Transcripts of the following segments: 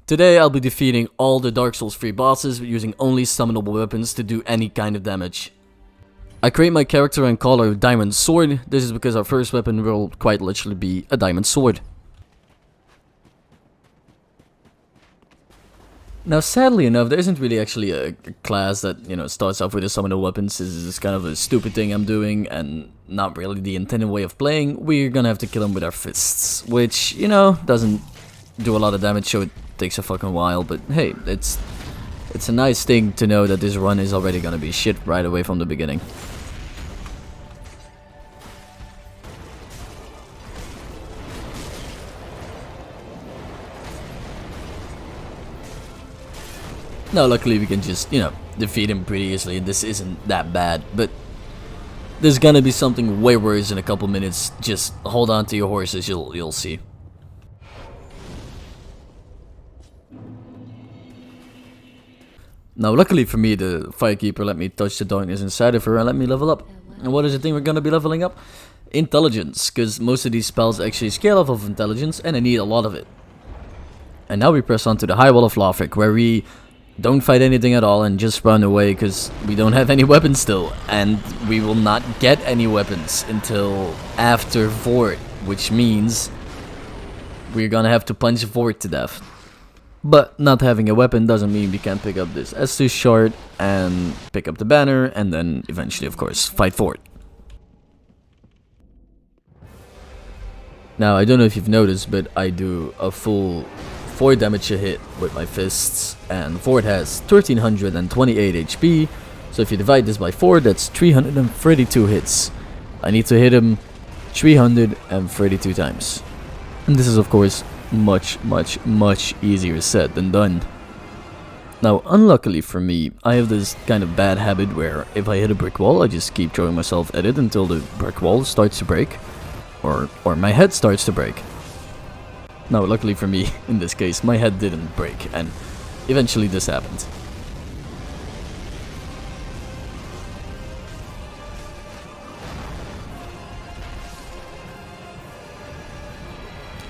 Today I'll be defeating all the Dark Souls 3 bosses using only summonable weapons to do any kind of damage. I create my character and call her Diamond Sword. This is because our first weapon will quite literally be a diamond sword. Now sadly enough, there isn't really actually a class that, starts off with a summonable weapons. This is kind of a stupid thing I'm doing and not really the intended way of playing. We're gonna have to kill him with our fists, which, doesn't do a lot of damage, so it takes a fucking while, but hey, it's a nice thing to know that this run is already gonna be shit right away from the beginning. Now luckily we can just, defeat him pretty easily and this isn't that bad, but there's gonna be something way worse in a couple minutes. Just hold on to your horses, you'll see. Now luckily for me, the Firekeeper let me touch the darkness inside of her and let me level up. And what is the thing we're gonna be leveling up? Intelligence, because most of these spells actually scale off of intelligence and I need a lot of it. And now we press on to the High Wall of Lothric, where we don't fight anything at all and just run away because we don't have any weapons still. And we will not get any weapons until after Vord, which means we're gonna have to punch Vord to death. But not having a weapon doesn't mean we can't pick up this Estus shard and pick up the banner and then eventually, of course, fight Vord. Now, I don't know if you've noticed, but I do a full 4 damage a hit with my fists, and Vord has 1328 HP, so if you divide this by 4, that's 332 hits. I need to hit him 332 times. And this is, of course, much easier said than done. Now, unluckily for me, I have this kind of bad habit where if I hit a brick wall, I just keep throwing myself at it until the brick wall starts to break, or my head starts to break. Now, luckily for me, in this case, my head didn't break, and eventually this happened.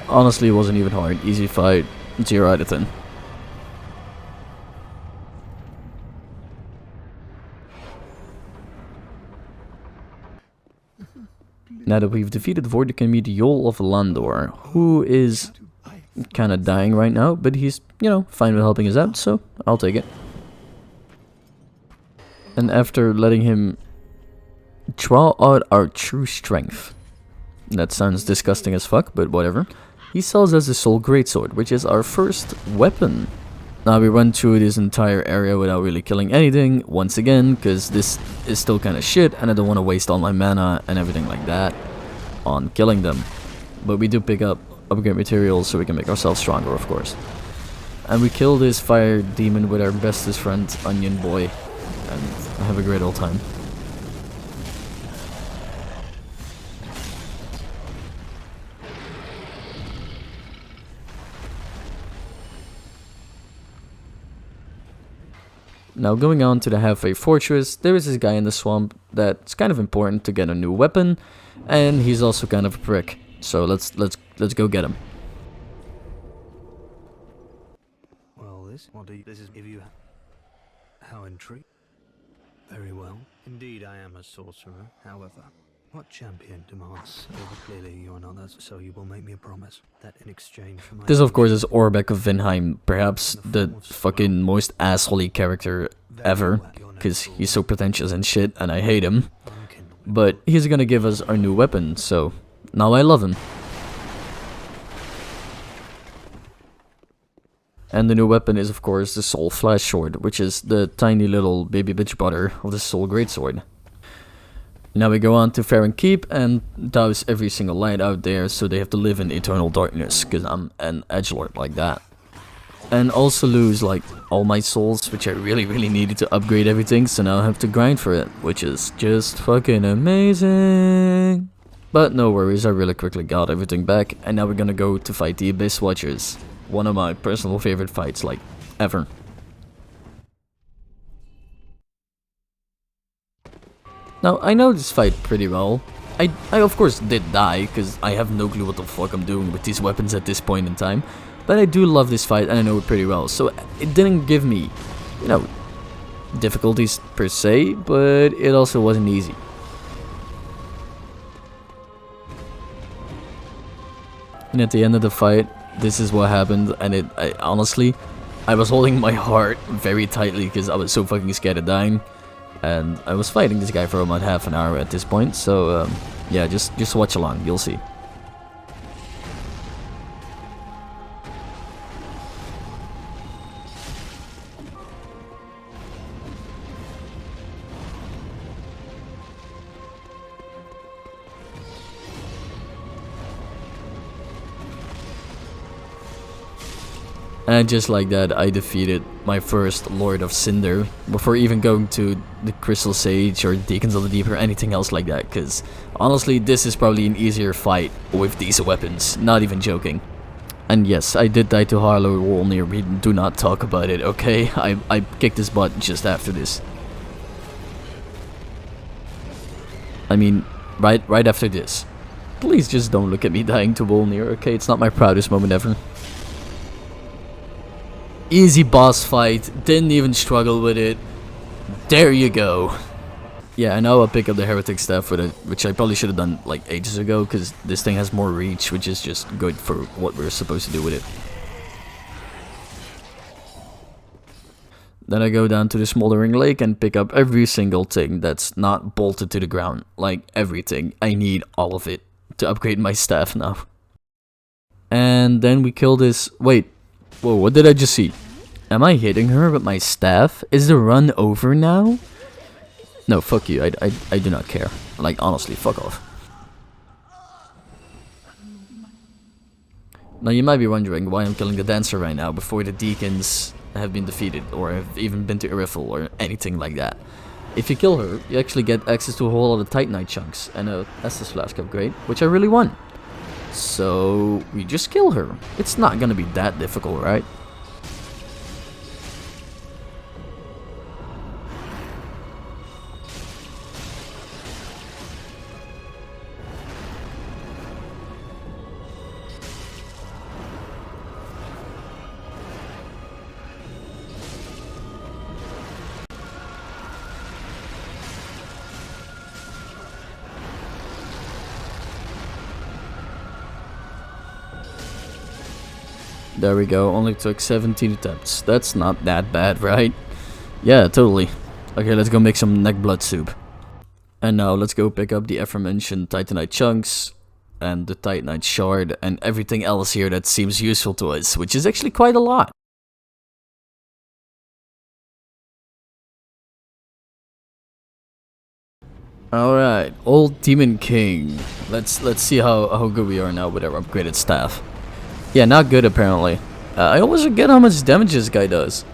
Honestly, it wasn't even hard. Easy fight. It's your Irithyll. Now that we've defeated Vord, you can meet Yhorm of Landor, who is kind of dying right now, but he's, fine with helping us out, so I'll take it. And after letting him draw out our true strength, that sounds disgusting as fuck, but whatever. He sells us the Soul Greatsword, which is our first weapon. Now we run through this entire area without really killing anything, once again, because this is still kind of shit, and I don't want to waste all my mana and everything like that on killing them. But we do pick up upgrade materials so we can make ourselves stronger, of course. And we kill this fire demon with our bestest friend, Onion Boy, and have a great old time. Now going on to the halfway fortress, there is this guy in the swamp that's kind of important to get a new weapon, and he's also kind of a prick. So let's go get him. Well, this is if you how intrigued. Very well. Indeed, I am a sorcerer. However, what champion demands over clearly you're not that, so you will make me a promise that in exchange for my... This, of course, is Orbeck of Vinheim, perhaps the fucking most assholey character ever, because he's so pretentious and shit, and I hate him. But he's gonna give us our new weapon, so now I love him. And the new weapon is, of course, the Soul Flash Sword, which is the tiny little baby bitch brother of the Soul Greatsword. Now we go on to Farron Keep and douse every single light out there, so they have to live in eternal darkness, because I'm an edgelord like that. And also lose, like, all my souls, which I really needed to upgrade everything, so now I have to grind for it, which is just fucking amazing. But no worries, I really quickly got everything back, and now we're gonna go to fight the Abyss Watchers. One of my personal favorite fights, like, ever. Now, I know this fight pretty well. I of course did die, because I have no clue what the fuck I'm doing with these weapons at this point in time. But I do love this fight and I know it pretty well, so it didn't give me, you know, difficulties per se, but it also wasn't easy. And at the end of the fight, this is what happened, and honestly, I was holding my heart very tightly because I was so fucking scared of dying. And I was fighting this guy for about half an hour at this point, so yeah, just watch along, you'll see. And just like that, I defeated my first Lord of Cinder before even going to the Crystal Sage or Deacons of the Deep or anything else like that, because honestly, this is probably an easier fight with these weapons, not even joking. And yes, I did die to Harlow Wolnir, we do not talk about it, okay? I kicked his butt just after this. I mean, right after this. Please just don't look at me dying to Wolnir, okay? It's not my proudest moment ever. Easy boss fight, didn't even struggle with it. There you go. Yeah, and now I'll pick up the Heretic Staff with it, which I probably should have done like ages ago, because this thing has more reach, which is just good for what we're supposed to do with it. Then I go down to the Smoldering Lake and pick up every single thing that's not bolted to the ground. Like everything. I need all of it to upgrade my staff now. And then we kill this... Wait. Whoa, what did I just see? Am I hitting her with my staff? Is the run over now? No, fuck you. I do not care. Like, honestly, fuck off. Now, you might be wondering why I'm killing the Dancer right now before the Deacons have been defeated or have even been to Irithyll or anything like that. If you kill her, you actually get access to a whole lot of Titanite chunks and a Estus Flask upgrade, which I really want. So, we just kill her. It's not gonna be that difficult, right? There we go, only took 17 attempts. That's not that bad, right? Yeah, totally. Okay, let's go make some neck blood soup. And now let's go pick up the aforementioned Titanite chunks and the Titanite shard and everything else here that seems useful to us, which is actually quite a lot. Alright, Old Demon King. Let's see how good we are now with our upgraded staff. Yeah, not good apparently. I always forget how much damage this guy does.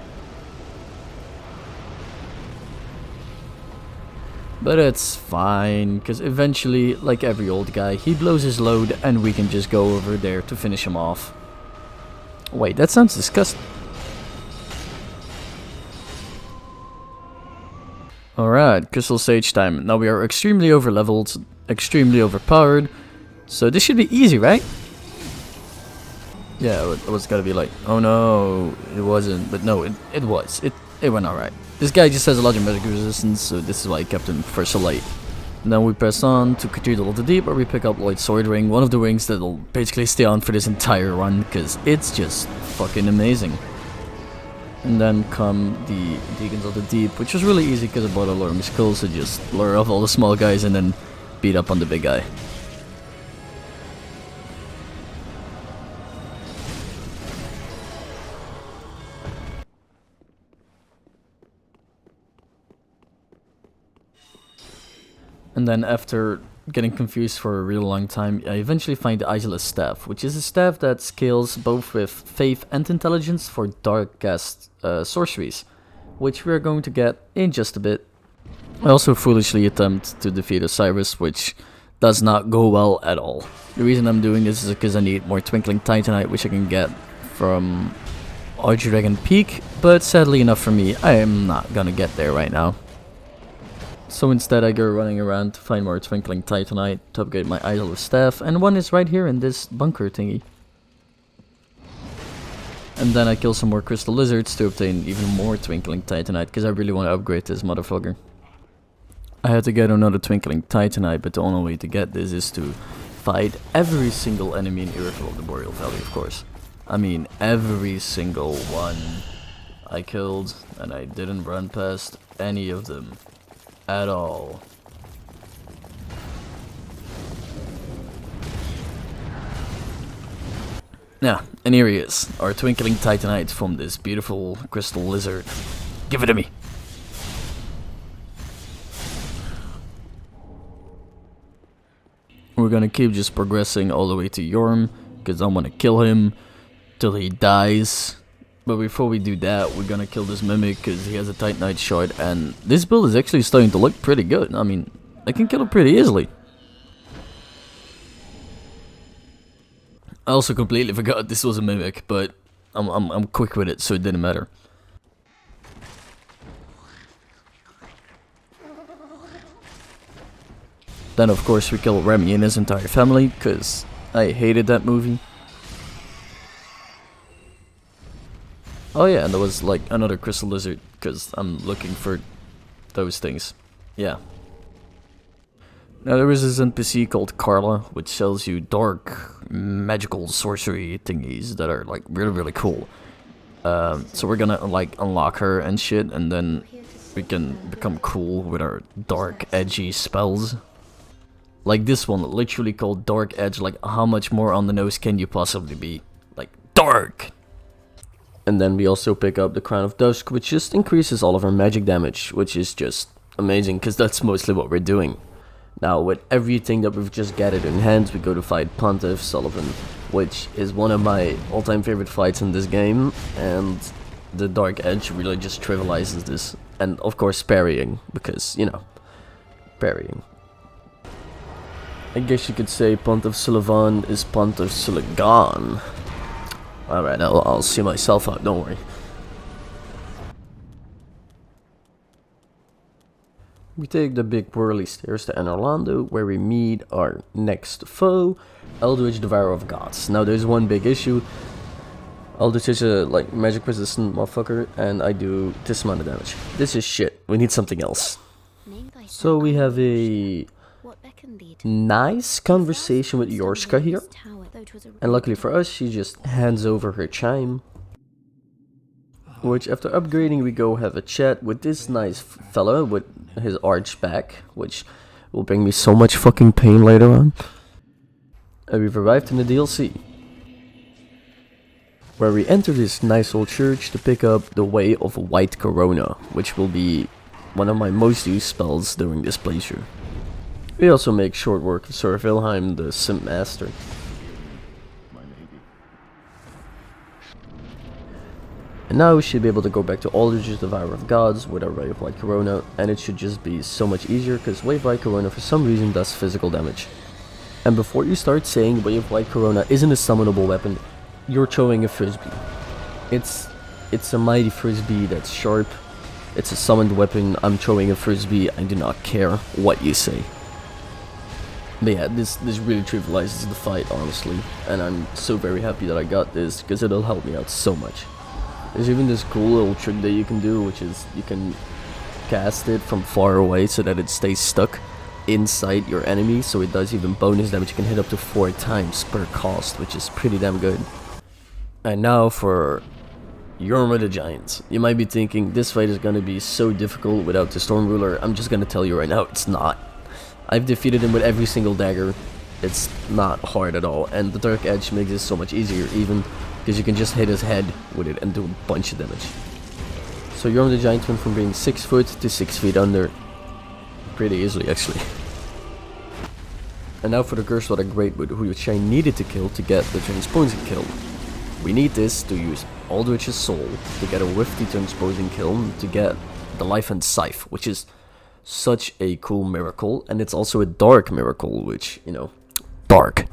But it's fine, because eventually, like every old guy, he blows his load and we can just go over there to finish him off. Wait, that sounds disgusting. Alright, Crystal Sage time. Now we are extremely overleveled, extremely overpowered. So this should be easy, right? Yeah, it was gotta be like, oh no, it wasn't, but no, it was. It went alright. This guy just has a lot of magic resistance, so this is why I kept him for so late. And then we press on to Cathedral of the Deep, where we pick up Lloyd's Sword Ring, one of the rings that'll basically stay on for this entire run, because it's just fucking amazing. And then come the Deacons of the Deep, which was really easy because I bought a lure of skulls, so just lure off all the small guys and then beat up on the big guy. And then after getting confused for a real long time, I eventually find the Isolus Staff, which is a staff that scales both with Faith and Intelligence for Dark Cast sorceries, which we are going to get in just a bit. I also foolishly attempt to defeat Osiris, which does not go well at all. The reason I'm doing this is because I need more Twinkling Titanite, which I can get from Archdragon Peak, but sadly enough for me, I am not gonna get there right now. So instead I go running around to find more Twinkling Titanite to upgrade my Isolus Staff, and one is right here in this bunker thingy. And then I kill some more crystal lizards to obtain even more twinkling titanite, because I really want to upgrade this motherfucker. I had to get another twinkling titanite, but the only way to get this is to fight every single enemy in Irithyll of the Boreal Valley, of course. I mean, every single one I killed, and I didn't run past any of them at all. Yeah, and here he is, our twinkling titanite from this beautiful crystal lizard. Give it to me! We're gonna keep just progressing all the way to Yhorm, because I want to kill him till he dies. But before we do that, we're gonna kill this mimic, because he has a titanite shard, and this build is actually starting to look pretty good. I mean, I can kill him pretty easily. I also completely forgot this was a mimic, but I'm quick with it, so it didn't matter. Then of course we kill Remy and his entire family, cause I hated that movie. Oh yeah, and there was like another crystal lizard, cause I'm looking for those things. Yeah. Now there is this NPC called Carla, which sells you dark magical sorcery thingies that are like really cool. So we're gonna like unlock her and shit, and then we can become cool with our dark edgy spells. Like this one, literally called Dark Edge. Like how much more on the nose can you possibly be? Like dark! And then we also pick up the Crown of Dusk, which just increases all of our magic damage, which is just amazing, because that's mostly what we're doing. Now, with everything that we've just gathered in hand, we go to fight Pontiff Sulyvahn, which is one of my all-time favorite fights in this game, and the Dark Edge really just trivializes this. And of course parrying, because, you know, parrying. I guess you could say Pontiff Sulyvahn is Pontiff Sulyvahn. Alright, I'll see myself out, don't worry. We take the big whirly stairs to Anorlando, where we meet our next foe, Aldrich, Devourer of Gods. Now there's one big issue. Aldrich is a like magic resistant motherfucker, and I do this amount of damage. This is shit. We need something else. So we have a nice conversation with Yorska here. And luckily for us, she just hands over her chime. Which, after upgrading, we go have a chat with this nice fella with his arch back, which will bring me so much fucking pain later on. And we've arrived in the DLC, where we enter this nice old church to pick up the Way of White Corona, which will be one of my most used spells during this playthrough. We also make short work of Sir Wilhelm, the Simp Master. And now we should be able to go back to Aldrich's Devourer of Gods with our Way of White Corona, and it should just be so much easier, because Way of White Corona for some reason does physical damage. And before you start saying Way of White Corona isn't a summonable weapon, you're throwing a frisbee. It's a mighty frisbee that's sharp. It's a summoned weapon. I'm throwing a frisbee. I do not care what you say. But yeah, this really trivializes the fight, honestly, and I'm so very happy that I got this, because it'll help me out so much. There's even this cool little trick that you can do, which is you can cast it from far away so that it stays stuck inside your enemy, so it does even bonus damage. You can hit up to 4 times per cost, which is pretty damn good. And now for Yhorm the Giant. You might be thinking, this fight is gonna be so difficult without the Storm Ruler. I'm just gonna tell you right now, it's not. I've defeated him with every single dagger. It's not hard at all, and the Dark Edge makes it so much easier, even because you can just hit his head with it and do a bunch of damage. So Yhorm the Giant went from being 6 foot to 6 feet under pretty easily, actually. And now for the Curse of Greatwood, which I needed to kill to get the transposing kill. We need this to use Aldrich's Soul to get a whiff the transposing kill to get the Life and Scythe, which is such a cool miracle, and it's also a dark miracle, which, you know, dark.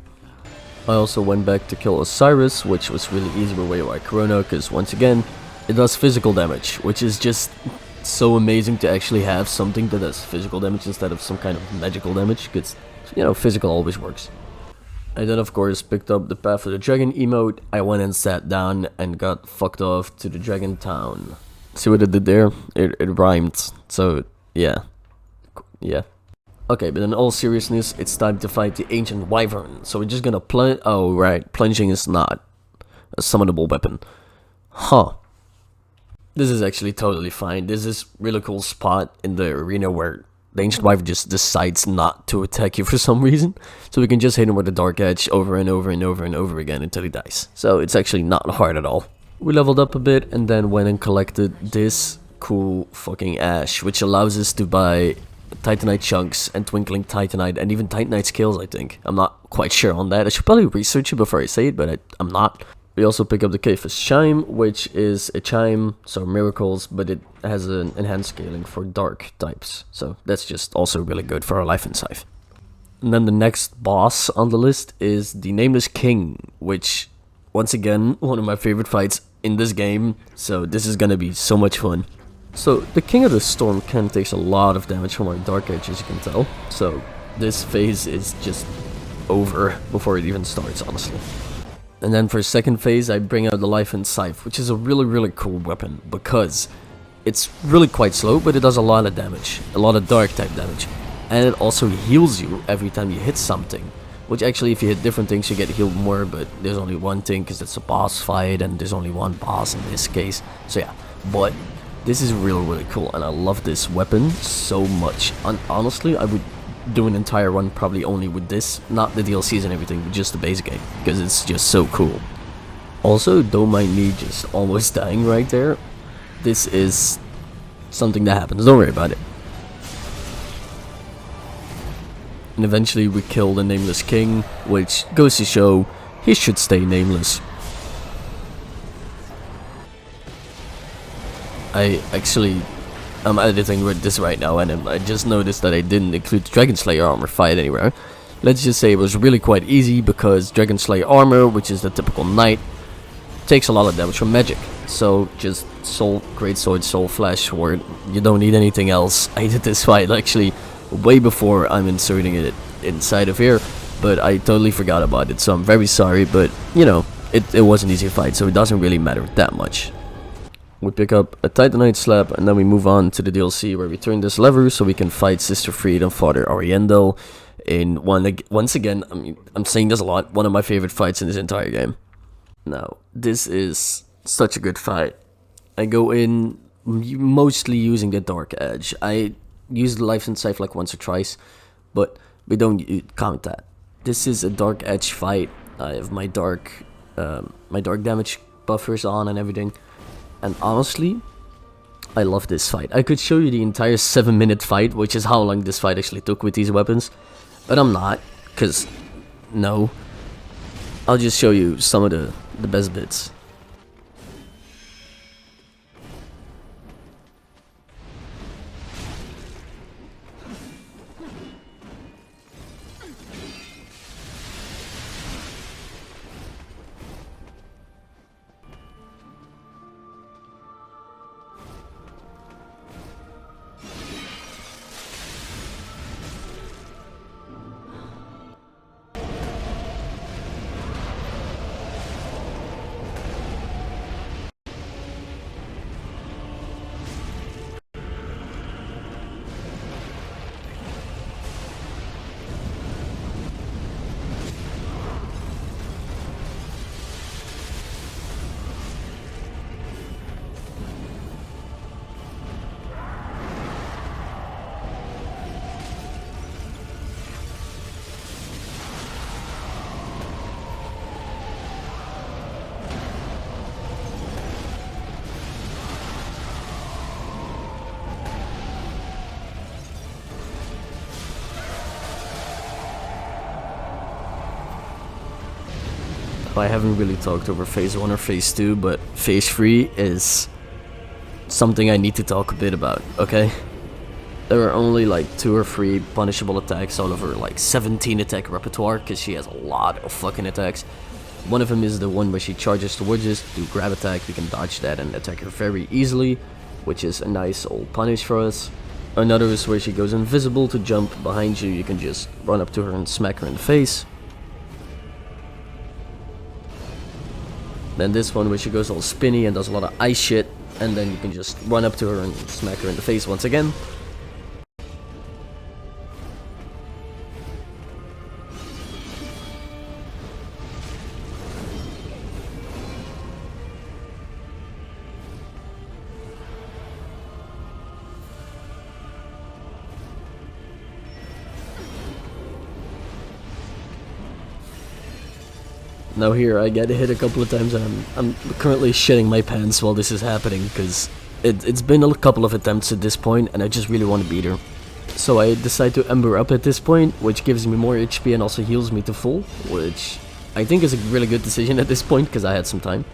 I also went back to kill Osiris, which was really easy with Way of White Corona, because once again, it does physical damage, which is just so amazing to actually have something that does physical damage instead of some kind of magical damage, because, you know, physical always works. I then of course picked up the Path of the Dragon emote. I went and sat down and got fucked off to the Dragon Town. See what it did there? It rhymed. So yeah. Yeah. Okay, but in all seriousness, it's time to fight the Ancient Wyvern. So we're just gonna plunge. Oh right, plunging is not a summonable weapon. Huh. This is actually totally fine. This is really cool spot in the arena where the Ancient Wyvern just decides not to attack you for some reason. So we can just hit him with the Dark Edge over and over and over and over again until he dies. So it's actually not hard at all. We leveled up a bit and then went and collected this cool fucking ash, which allows us to buy Titanite chunks and Twinkling Titanite and even Titanite scales, I think. I'm not quite sure on that. I should probably research it before I say it, but I'm not. We also pick up the Kefis Chime, which is a chime, so miracles, but it has an enhanced scaling for dark types. So that's just also really good for our life and scythe. And then the next boss on the list is the Nameless King, which, once again, one of my favorite fights in this game. So this is gonna be so much fun. So the King of the Storm can takes a lot of damage from our Dark Edge, as you can tell. So this phase is just over before it even starts, honestly. And then for second phase, I bring out the Life and Scythe, which is a really cool weapon because it's really quite slow, but it does a lot of damage, a lot of dark type damage. And it also heals you every time you hit something, which actually if you hit different things you get healed more, but there's only one thing because it's a boss fight and there's only one boss in this case. So yeah, but this is really cool and I love this weapon so much. And honestly, I would do an entire run probably only with this, not the DLCs and everything, but just the base game, because it's just so cool. Also, don't mind me just almost dying right there. This is something that happens, don't worry about it. And eventually we kill the Nameless King, which goes to show he should stay nameless. I'm editing with this right now and I just noticed that I didn't include Dragon Slayer armor fight anywhere. Let's just say it was really quite easy because Dragon Slayer armor, which is the typical knight, takes a lot of damage from magic. So just Soul Greatsword, Soul Flash Sword, you don't need anything else. I did this fight actually way before I'm inserting it inside of here, but I totally forgot about it, so I'm very sorry, but you know, it was an easy fight, so it doesn't really matter that much. We pick up a Titanite slab and then we move on to the DLC where we turn this lever so we can fight Sister Friede and Father Ariendel in once again, I mean, I'm saying this a lot, one of my favorite fights in this entire game. Now, this is such a good fight. I go in mostly using the Dark Edge. I use the Life and Scythe like once or twice, but we don't count that. This is a Dark Edge fight. I have my dark damage buffers on and everything. And honestly, I love this fight. I could show you the entire 7-minute fight, which is how long this fight actually took with these weapons. But I'm not, because, no. I'll just show you some of the best bits. I haven't really talked over phase 1 or phase 2, but phase 3 is something I need to talk a bit about, okay? There are only like 2 or 3 punishable attacks out of her like 17 attack repertoire, because she has a lot of fucking attacks. One of them is the one where she charges towards us, do grab attack, we can dodge that and attack her very easily, which is a nice old punish for us. Another is where she goes invisible to jump behind you, you can just run up to her and smack her in the face. Then this one, where she goes all spinny and does a lot of ice shit, and then you can just run up to her and smack her in the face once again. Now here, I get hit a couple of times and I'm currently shitting my pants while this is happening, because it's been a couple of attempts at this point and I just really want to beat her. So I decide to Ember up at this point, which gives me more HP and also heals me to full, which I think is a really good decision at this point, because I had some time.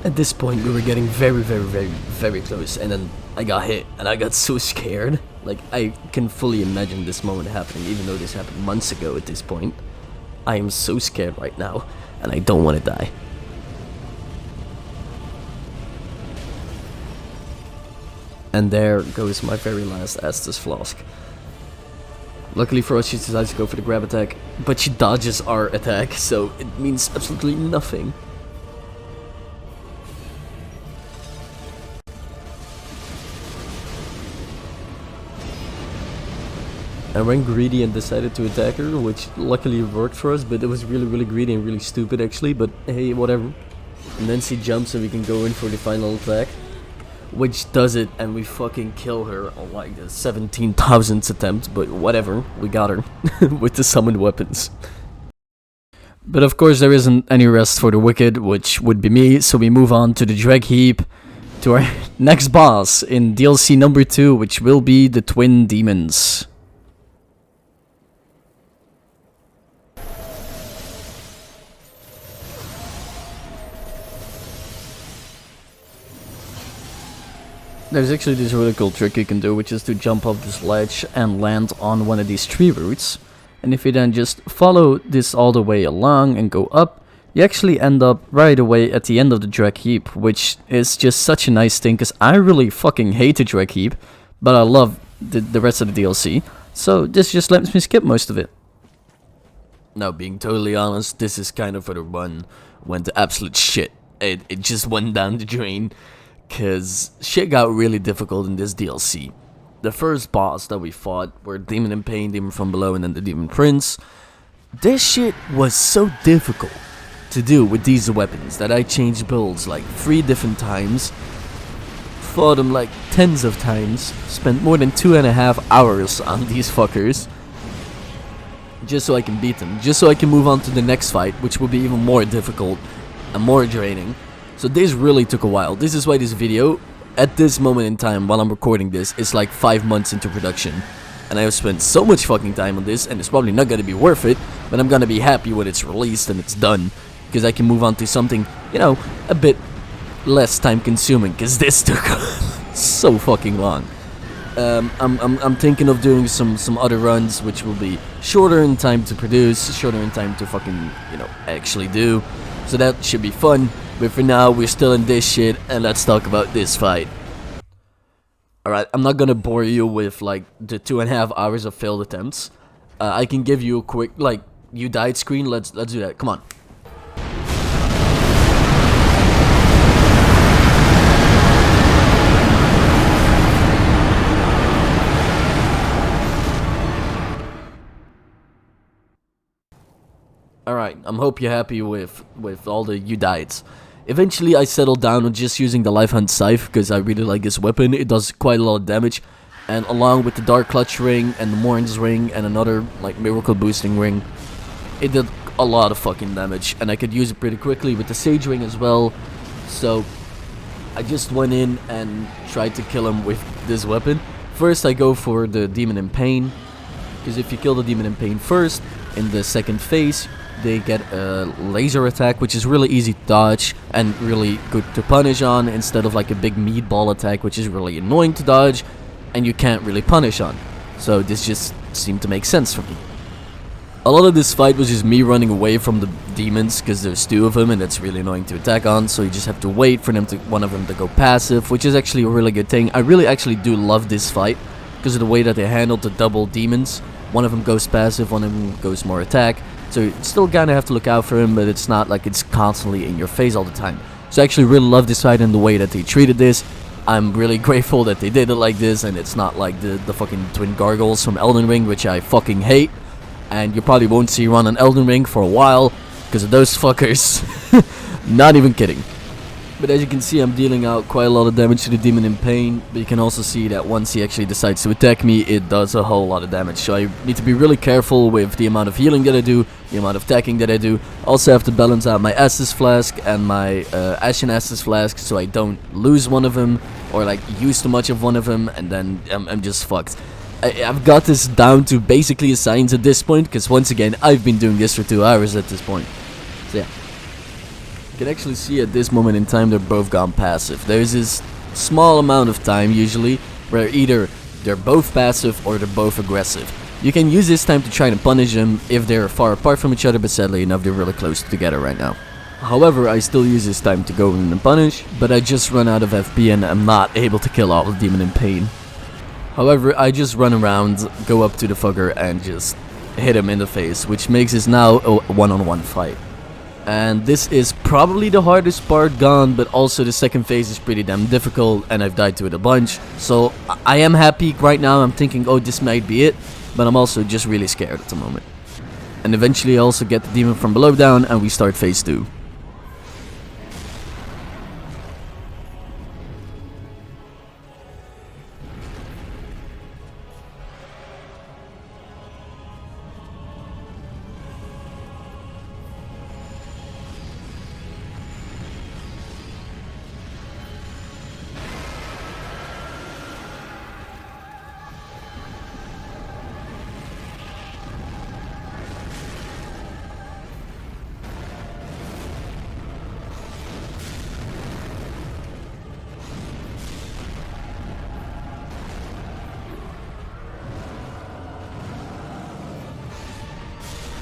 At this point we were getting very close, and then I got hit and I got so scared. Like, I can fully imagine this moment happening, even though this happened months ago at this point. I am so scared right now and I don't want to die. And there goes my very last Estus Flask. Luckily for us, she decides to go for the grab attack, but she dodges our attack, so it means absolutely nothing. I went greedy and decided to attack her, which luckily worked for us, but it was really greedy and really stupid actually, but hey, whatever. And then she jumps and we can go in for the final attack, which does it, and we fucking kill her on like the 17,000th attempt, but whatever, we got her with the summoned weapons. But of course there isn't any rest for the wicked, which would be me, so we move on to the Dreg Heap, to our next boss in DLC number 2, which will be the Twin Demons. There's actually this really cool trick you can do, which is to jump off this ledge and land on one of these tree roots. And if you then just follow this all the way along and go up, you actually end up right away at the end of the Dreg Heap, which is just such a nice thing, because I really fucking hate the Dreg Heap, but I love the rest of the DLC, so this just lets me skip most of it. Now, being totally honest, this is kind of where the run went to absolute shit. It just went down the drain, because shit got really difficult in this DLC. The first boss that we fought were Demon in Pain, Demon from Below, and then the Demon Prince. This shit was so difficult to do with these weapons that I changed builds like 3 different times, fought them like tens of times, spent more than 2.5 hours on these fuckers, just so I can beat them, just so I can move on to the next fight, which will be even more difficult and more draining. So this really took a while. This is why this video, at this moment in time, while I'm recording this, is like 5 months into production. And I have spent so much fucking time on this, and it's probably not gonna be worth it, but I'm gonna be happy when it's released and it's done. Because I can move on to something, you know, a bit less time consuming, because this took so fucking long. I'm thinking of doing some other runs, which will be shorter in time to produce, shorter in time to fucking, you know, actually do. So that should be fun. But for now, we're still in this shit, and let's talk about this fight. Alright, I'm not gonna bore you with, like, the 2.5 hours of failed attempts. I can give you a quick, like, you died screen. Let's do that. Come on. Alright, I hope you're happy with all the you dieds. Eventually I settled down on just using the Life Hunt Scythe, because I really like this weapon. It does quite a lot of damage, and along with the Dark Clutch ring and the Morn's ring and another like miracle boosting ring, it did a lot of fucking damage, and I could use it pretty quickly with the Sage ring as well. So I just went in and tried to kill him with this weapon. First I go for the Demon in Pain, because if you kill the Demon in Pain first, in the second phase they get a laser attack, which is really easy to dodge and really good to punish on, instead of like a big meatball attack, which is really annoying to dodge and you can't really punish on. So this just seemed to make sense for me. A lot of this fight was just me running away from the demons, because there's 2 of them and it's really annoying to attack on, so you just have to wait for them to, one of them to go passive, which is actually a really good thing. I really actually do love this fight, because of the way that they handled the double demons. One of them goes passive, one of them goes more attack. So you still kind of have to look out for him, but it's not like it's constantly in your face all the time. So I actually really love this fight and the way that they treated this. I'm really grateful that they did it like this, and it's not like the fucking twin gargoyles from Elden Ring, which I fucking hate. And you probably won't see run on Elden Ring for a while, because of those fuckers. Not even kidding. But as you can see, I'm dealing out quite a lot of damage to the demon in pain. But you can also see that once he actually decides to attack me, it does a whole lot of damage. So I need to be really careful with the amount of healing that I do, the amount of attacking that I do. Also have to balance out my Estus Flask and my Ashen Estus Flask, so I don't lose one of them, or like use too much of one of them, and then I'm just fucked. I've got this down to basically a science at this point, because once again, I've been doing this for 2 hours at this point. So yeah. You can actually see at this moment in time they're both gone passive. There's this small amount of time usually where either they're both passive or they're both aggressive. You can use this time to try to punish them if they're far apart from each other, but sadly enough they're really close together right now. However, I still use this time to go in and punish, but I just run out of FP and I'm not able to kill all the demon in pain. However, I just run around, go up to the fucker and just hit him in the face, which makes this now a one-on-one fight. And this is probably the hardest part gone, but also the second phase is pretty damn difficult and I've died to it a bunch. So I am happy right now. I'm thinking, oh, this might be it, but I'm also just really scared at the moment. And eventually I also get the demon from below down and we start phase 2.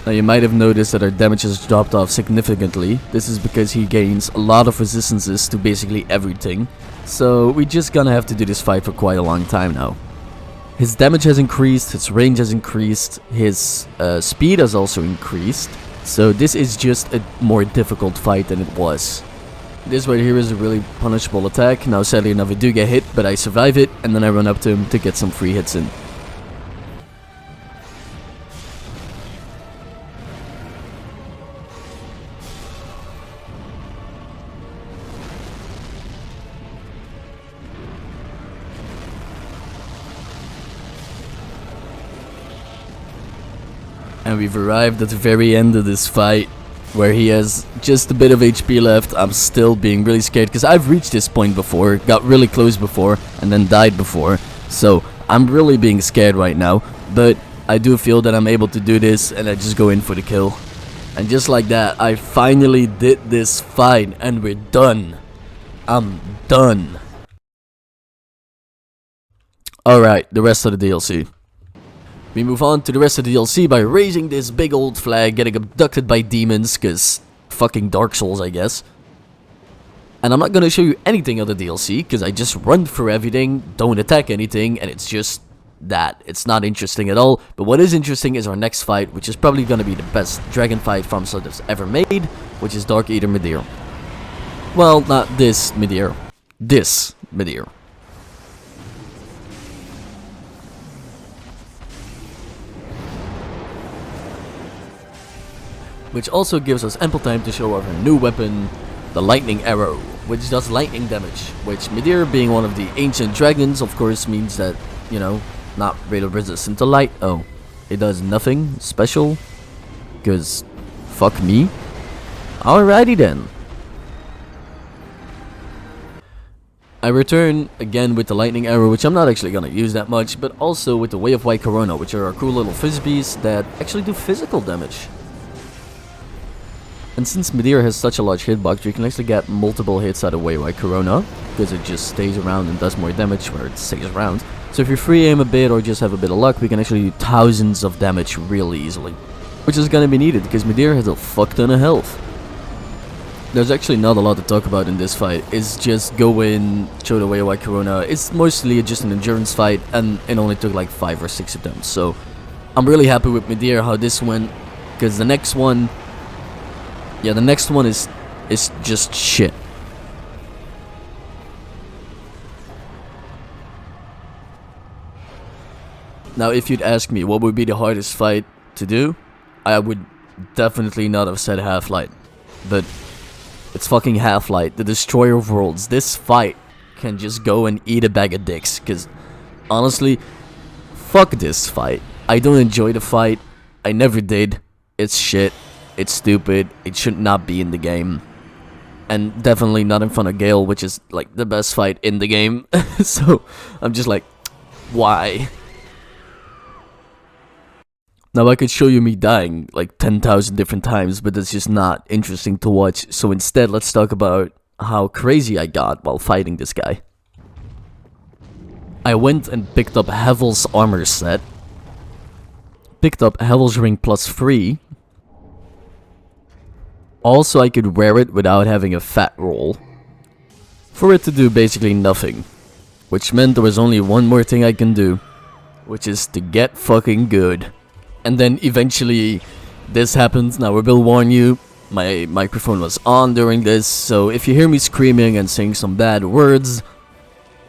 Now you might have noticed that our damage has dropped off significantly. This is because he gains a lot of resistances to basically everything. So we're just gonna have to do this fight for quite a long time now. His damage has increased, his range has increased, his speed has also increased. So this is just a more difficult fight than it was. This right here is a really punishable attack. Now sadly enough I do get hit, but I survive it and then I run up to him to get some free hits in. And we've arrived at the very end of this fight, where he has just a bit of HP left. I'm still being really scared, because I've reached this point before, got really close before, and then died before. So I'm really being scared right now, but I do feel that I'm able to do this, and I just go in for the kill. And just like that, I finally did this fight, and we're done. I'm done. Alright, the rest of the DLC. We move on to the rest of the DLC by raising this big old flag, getting abducted by demons, cause fucking Dark Souls, I guess. And I'm not gonna show you anything of the DLC, cause I just run through everything, don't attack anything, and it's just that. It's not interesting at all, but what is interesting is our next fight, which is probably gonna be the best dragon fight FromSoft has ever made, which is Dark Eater Midir. Well, not this Midir. This Midir. Which also gives us ample time to show off our new weapon, the Lightning Arrow, which does lightning damage, which Midir being one of the ancient dragons of course means that, you know, not really resistant to light. Oh, it does nothing special, cause fuck me. Alrighty then. I return again with the Lightning Arrow, which I'm not actually gonna use that much, but also with the Way of White Corona, which are our cool little frisbees that actually do physical damage. And since Midir has such a large hitbox, you can actually get multiple hits out of Way of White Corona, because it just stays around and does more damage where it stays around. So if you free aim a bit or just have a bit of luck, we can actually do thousands of damage really easily. Which is gonna be needed, because Midir has a fuck ton of health. There's actually not a lot to talk about in this fight. It's just go in, show the way away Corona. It's mostly just an endurance fight, and it only took like 5 or 6 attempts. So I'm really happy with Midir how this went, because the next one, yeah, the next one is just shit. Now, if you'd ask me what would be the hardest fight to do, I would definitely not have said Halflight, but it's fucking Halflight, the destroyer of worlds. This fight can just go and eat a bag of dicks, because honestly, fuck this fight. I don't enjoy the fight, I never did. It's shit, it's stupid, it should not be in the game. And definitely not in front of Gael, which is like the best fight in the game. So I'm just like, why? Now I could show you me dying like 10,000 different times, but that's just not interesting to watch. So instead, let's talk about how crazy I got while fighting this guy. I went and picked up Hevel's armor set. Picked up Hevel's ring +3. Also, I could wear it without having a fat roll. For it to do basically nothing. Which meant there was only one more thing I can do. Which is to get fucking good. And then eventually this happens. Now I will warn you, my microphone was on during this, so if you hear me screaming and saying some bad words,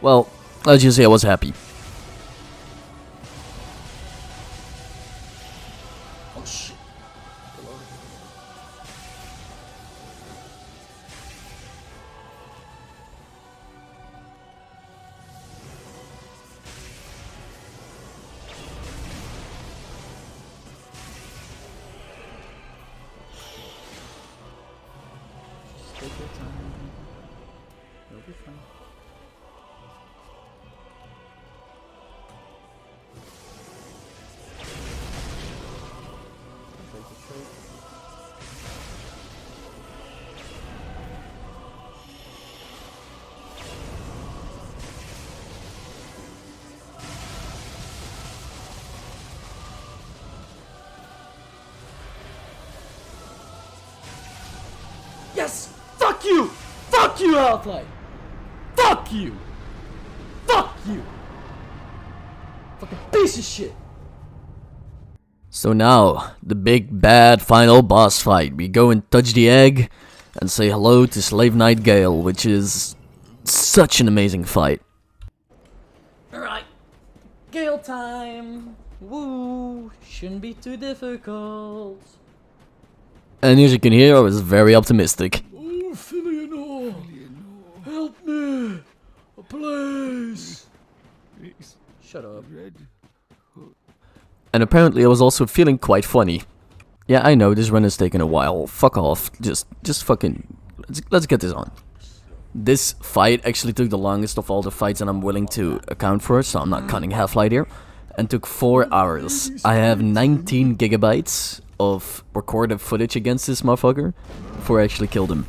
well, let's just say I was happy. Oh shit. Take your time. You'll be fine. Take the trade. Yes! Fuck you! Fuck you, Halflight! Fuck you! Fuck you! Fucking piece of shit! So now, the big bad final boss fight. We go and touch the egg and say hello to Slave Knight Gael, which is such an amazing fight. Alright, Gael time! Woo! Shouldn't be too difficult. And as you can hear, I was very optimistic. Oh, Filianor! Help me! Please! Shut up. And apparently I was also feeling quite funny. Yeah, I know, this run has taken a while. Fuck off. Just fucking... Let's get this on. This fight actually took the longest of all the fights that I'm willing to account for, so I'm not counting Halflight here. And took 4 hours. I have 19 gigabytes of recorded footage against this motherfucker before I actually killed him.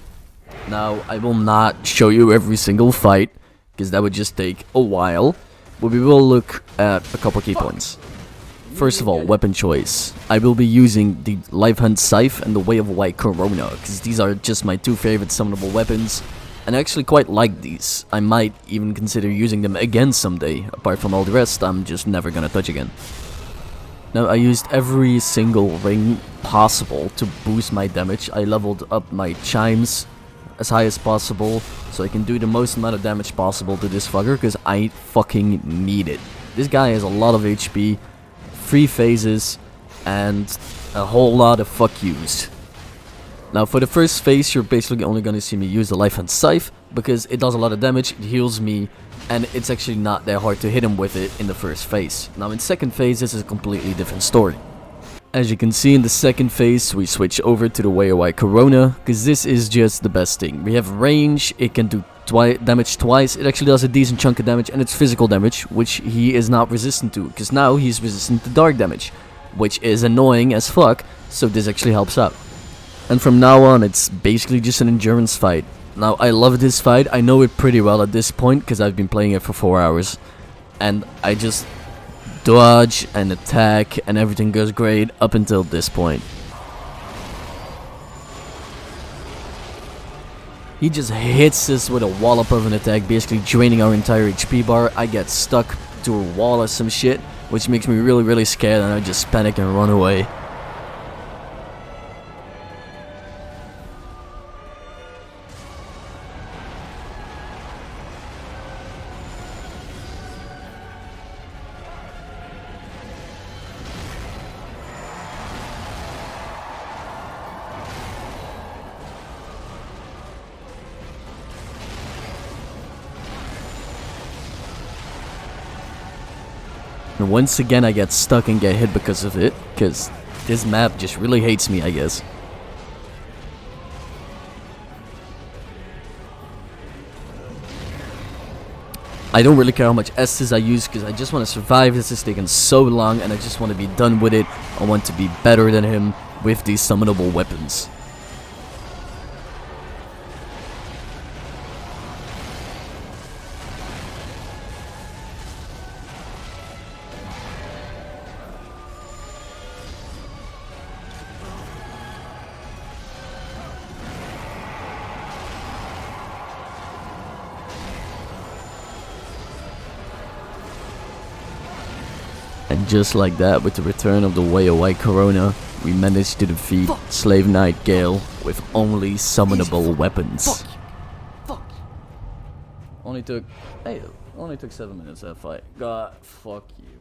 Now, I will not show you every single fight, because that would just take a while, but we will look at a couple key points. First of all, weapon choice. I will be using the Life Hunt Scythe and the Way of White Corona, because these are just my 2 favorite summonable weapons, and I actually quite like these. I might even consider using them again someday. Apart from all the rest, I'm just never gonna touch again. Now, I used every single ring possible to boost my damage. I leveled up my chimes as high as possible, so I can do the most amount of damage possible to this fucker, because I fucking need it. This guy has a lot of HP, 3 phases, and a whole lot of fuck yous. Now, for the first phase, you're basically only gonna see me use the Life Hunt Scythe, because it does a lot of damage, it heals me, and it's actually not that hard to hit him with it in the first phase. Now in second phase, this is a completely different story. As you can see in the second phase, we switch over to the Way of White Corona, because this is just the best thing. We have range, it can do damage twice, it actually does a decent chunk of damage, and it's physical damage, which he is not resistant to, because now he's resistant to dark damage, which is annoying as fuck, so this actually helps out. And from now on, it's basically just an endurance fight. Now, I love this fight, I know it pretty well at this point, because I've been playing it for 4 hours. And I just dodge and attack, and everything goes great up until this point. He just hits us with a wallop of an attack, basically draining our entire HP bar. I get stuck to a wall or some shit, which makes me really scared, and I just panic and run away. And once again I get stuck and get hit because of it, because this map just really hates me, I guess. I don't really care how much S's I use, because I just want to survive. This is taking so long and I just want to be done with it. I want to be better than him with these summonable weapons. And just like that, with the return of the Way of White Corona, we managed to defeat Slave Knight Gael with only summonable weapons. Fuck. Only took 7 minutes that fight. God, fuck you.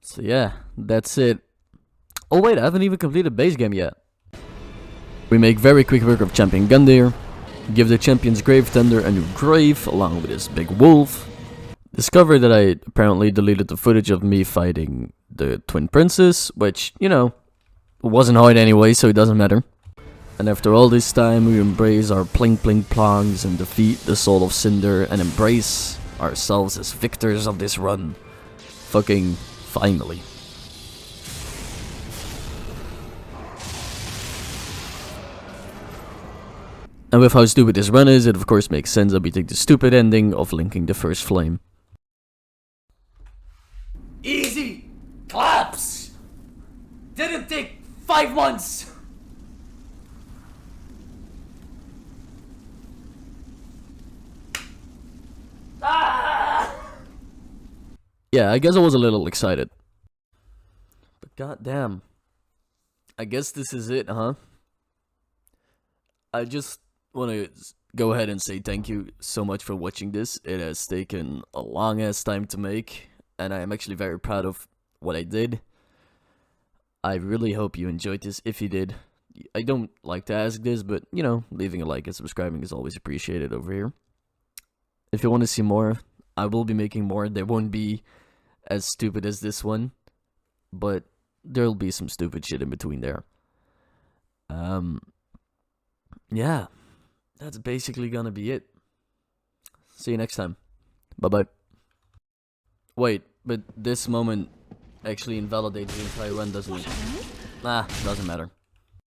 So yeah, that's it. Oh wait, I haven't even completed base game yet. We make very quick work of Champion Gundyr, give the Champion's Grave Tender a new grave along with his big wolf. Discovered that I apparently deleted the footage of me fighting the Twin Princes, which, you know, wasn't hard anyway, so it doesn't matter. And after all this time, we embrace our pling plongs and defeat the Soul of Cinder and embrace ourselves as victors of this run. Fucking finally. And with how stupid this run is, it of course makes sense that we take the stupid ending of linking the first flame. Easy claps. Didn't take 5 months. Ah! Yeah, I guess I was a little excited. But goddamn. I guess this is it, huh? I just want to go ahead and say thank you so much for watching this. It has taken a long ass time to make, and I am actually very proud of what I did. I really hope you enjoyed this. If you did, I don't like to ask this, but you know, leaving a like and subscribing is always appreciated over here. If you want to see more, I will be making more. They won't be as stupid as this one, but there'll be some stupid shit in between there. Yeah, that's basically gonna be it. See you next time. Bye-bye. Wait, but this moment actually invalidates the entire run, doesn't it? Nah, doesn't matter.